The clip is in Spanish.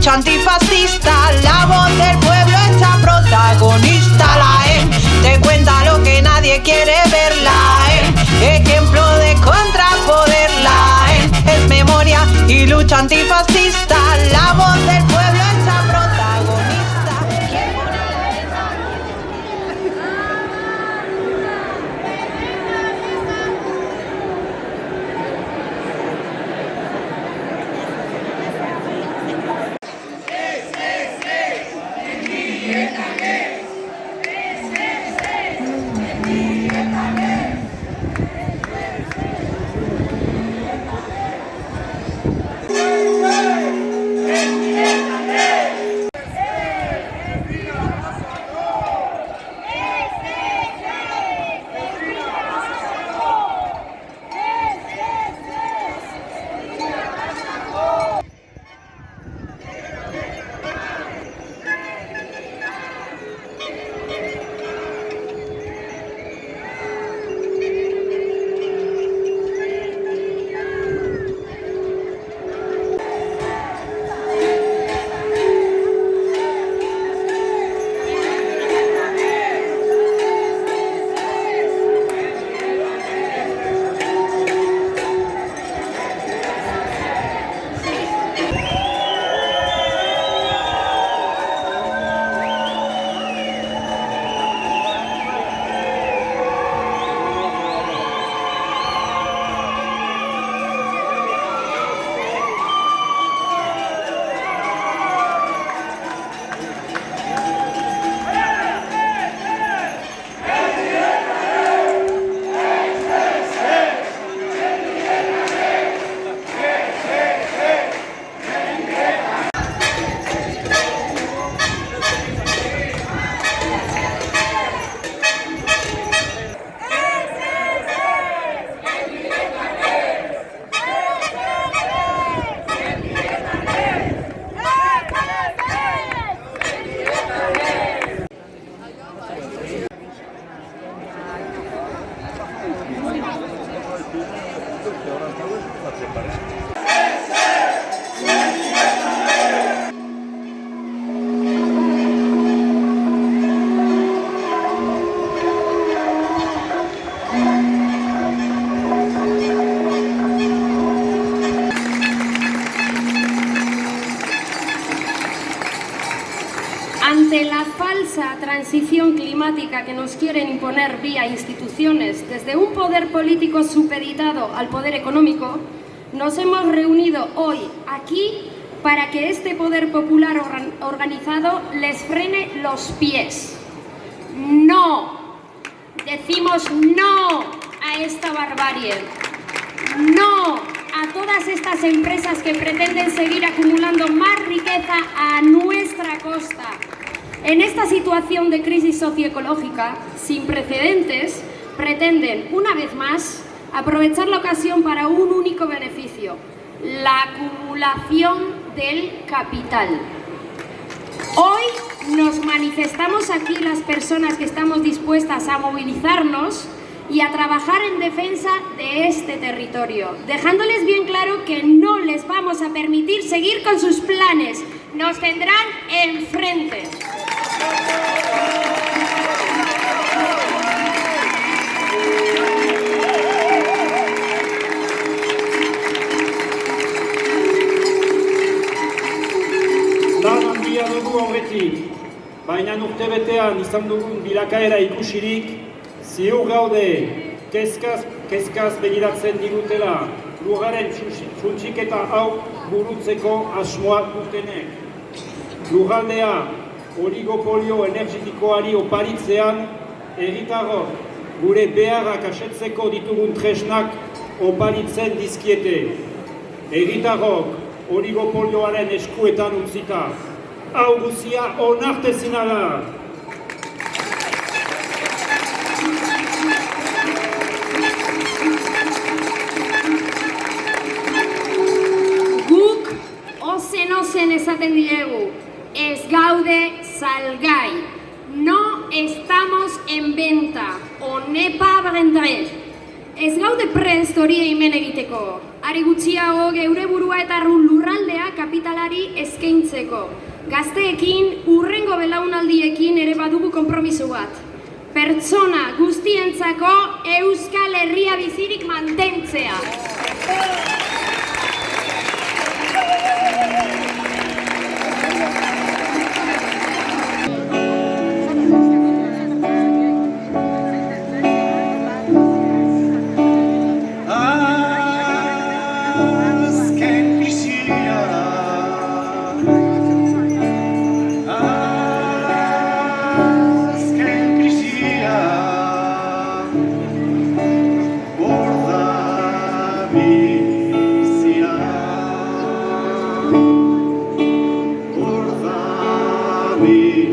lucha antifascista, la voz del pueblo hecha protagonista. La te cuenta lo que nadie quiere ver. La ejemplo de contrapoder. La es memoria y lucha antifascista, la voz del pueblo hecha protagonista. Ante la falsa transición climática que nos quieren imponer vía instituciones desde un poder político supeditado al poder económico, nos hemos reunido hoy aquí para que este poder popular organizado les frene los pies. No, decimos no a esta barbarie. No a todas estas empresas que pretenden seguir acumulando más riqueza a nuestra costa. En esta situación de crisis socioecológica sin precedentes, pretenden, una vez más, aprovechar la ocasión para un único beneficio: la acumulación del capital. Hoy nos manifestamos aquí las personas que estamos dispuestas a movilizarnos y a trabajar en defensa de este territorio, dejándoles bien claro que no les vamos a permitir seguir con sus planes. Nos tendrán enfrente. Lan handia dugu aurretik, baina urtebetean izan dugun bilakaera ikusirik, ziur gaude kezkaz begiratzen digutela lurraren suntsiketa hau burutzeko asmoa dutenek. Lurraldea oligopolio energetikoari oparitzean, herritarrok gure beharrak asetzeko ditugun tresnak oparitzen dizkiete. Herritarrok oligopolioaren eskuetan utzita. Hau guzia onartezina da. Guk ozen esaten diegu, ez gaude salgai. No estamos en venta, on n'est pas vendré. Ez gaude prest hori hemen egiteko. Are gutxiago geure burua eta lurraldea kapitalari eskaintzeko. Gazteekin, hurrengo belaunaldiekin ere badugu konpromiso bat. Pertsona guztientzako Euskal Herria bizirik mantentzea. We